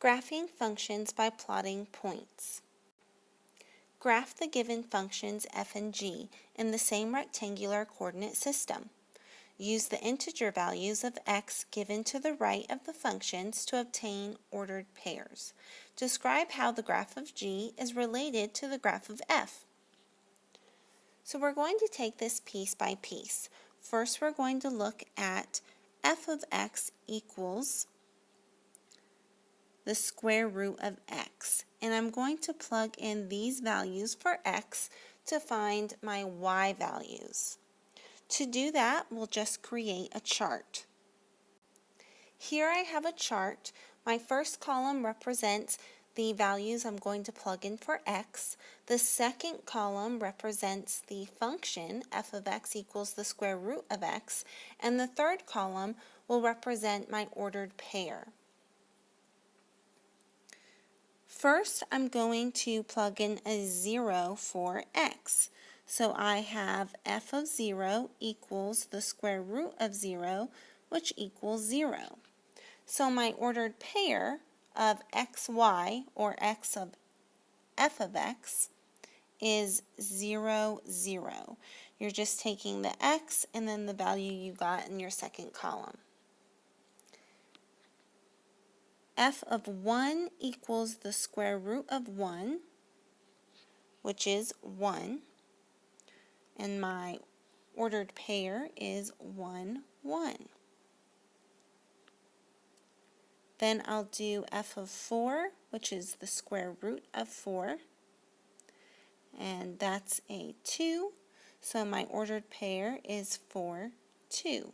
Graphing functions by plotting points. Graph the given functions f and g in the same rectangular coordinate system. Use the integer values of x given to the right of the functions to obtain ordered pairs. Describe how the graph of g is related to the graph of f. So we're going to take this piece by piece. First, we're going to look at f of x equals the square root of x. And I'm going to plug in these values for x to find my y values. To do that, we'll just create a chart. Here I have a chart. My first column represents the values I'm going to plug in for x. The second column represents the function f of x equals the square root of x. And the third column will represent my ordered pair. First, I'm going to plug in a 0 for x. So I have f of 0 equals the square root of 0, which equals 0. So my ordered pair of xy, or x of f of x, is 0, 0. You're just taking the x and then the value you got in your second column. F of 1 equals the square root of 1, which is 1. And my ordered pair is 1, 1. Then I'll do f of 4, which is the square root of 4. And that's a 2. So my ordered pair is 4, 2.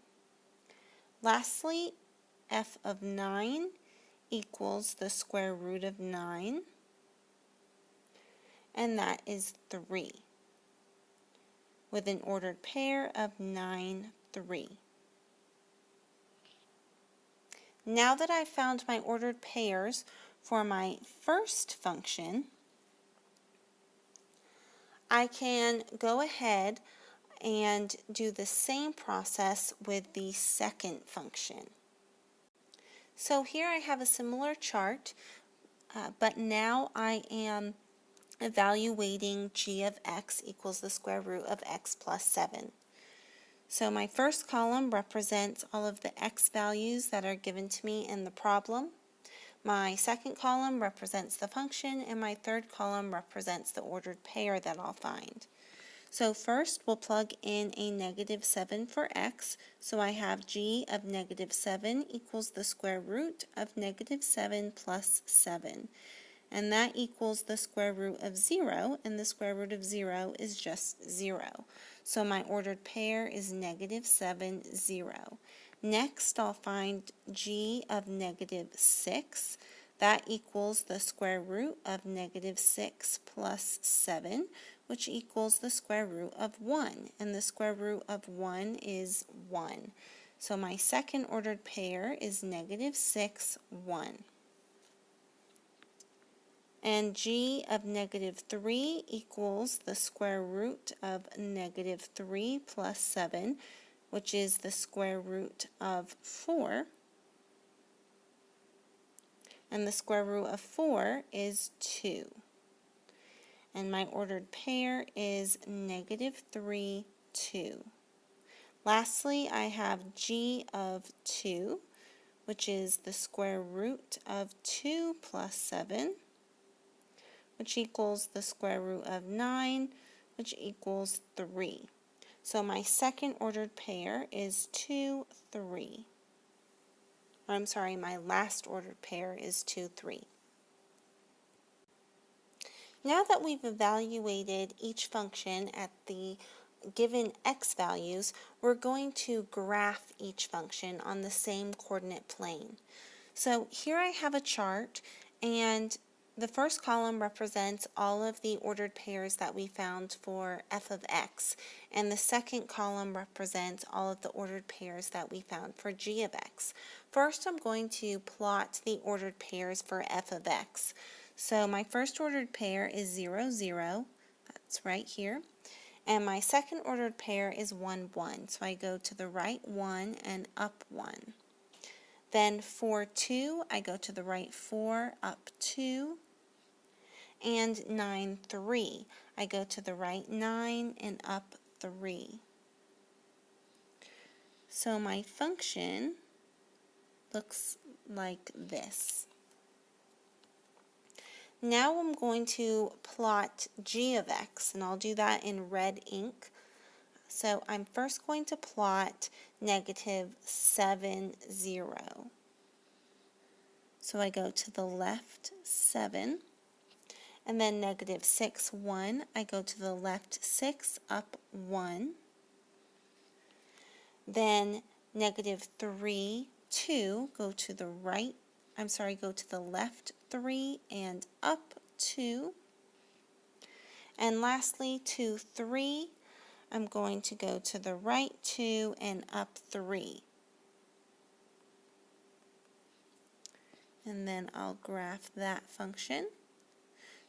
Lastly, f of 9 equals the square root of 9, and that is 3, with an ordered pair of 9, 3. Now that I've found my ordered pairs for my first function, I can go ahead and do the same process with the second function. So here I have a similar chart, but now I am evaluating g of x equals the square root of x plus 7. So my first column represents all of the x values that are given to me in the problem. My second column represents the function, and my third column represents the ordered pair that I'll find. So first, we'll plug in a negative 7 for x. So I have g of negative 7 equals the square root of negative 7 plus 7. And that equals the square root of 0, and the square root of 0 is just 0. So my ordered pair is negative 7, 0. Next, I'll find g of negative 6. That equals the square root of negative 6 plus 7, which equals the square root of 1. And the square root of 1 is 1. So my second ordered pair is negative 6, 1. And g of negative 3 equals the square root of negative 3 plus 7, which is the square root of 4. And the square root of 4 is 2. And my ordered pair is negative 3, 2. Lastly, I have g of 2, which is the square root of 2 plus 7, which equals the square root of 9, which equals 3. So my second ordered pair is 2, 3. Or I'm sorry, my last ordered pair is 2, 3. Now that we've evaluated each function at the given x values, we're going to graph each function on the same coordinate plane. So here I have a chart, and the first column represents all of the ordered pairs that we found for f of x, and the second column represents all of the ordered pairs that we found for g of x. First, I'm going to plot the ordered pairs for f of x. So my first ordered pair is 0, 0. That's right here. And my second ordered pair is 1, 1. So I go to the right 1 and up 1. Then 4, 2, I go to the right 4, up 2. And 9, 3, I go to the right 9 and up 3. So my function looks like this. Now I'm going to plot g of x, and I'll do that in red ink. So I'm first going to plot negative 7, 0. So I go to the left 7, and then negative 6, 1, I go to the left 6, up 1. Then negative 3, 2, go to the right, go to the left 3 and up 2. And lastly, 2, 3, I'm going to go to the right 2 and up 3. And then I'll graph that function.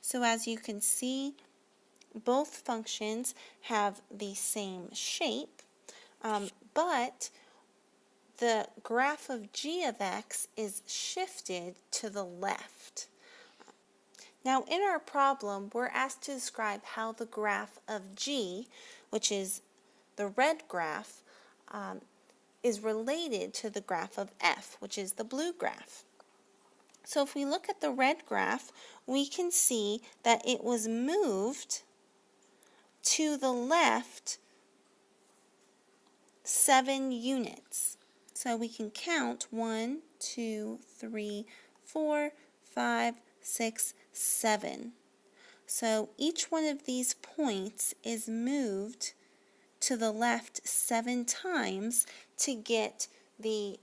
So as you can see, both functions have the same shape, but the graph of g of x is shifted to the left. Now in our problem, we're asked to describe how the graph of g, which is the red graph, is related to the graph of f, which is the blue graph. So if we look at the red graph, we can see that it was moved to the left 7 units. So we can count 1, 2, 3, 4, 5, 6, 7. So each one of these points is moved to the left 7 times to get the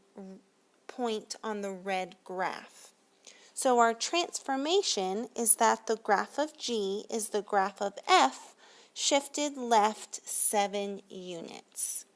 point on the red graph. So our transformation is that the graph of g is the graph of f shifted left 7 units.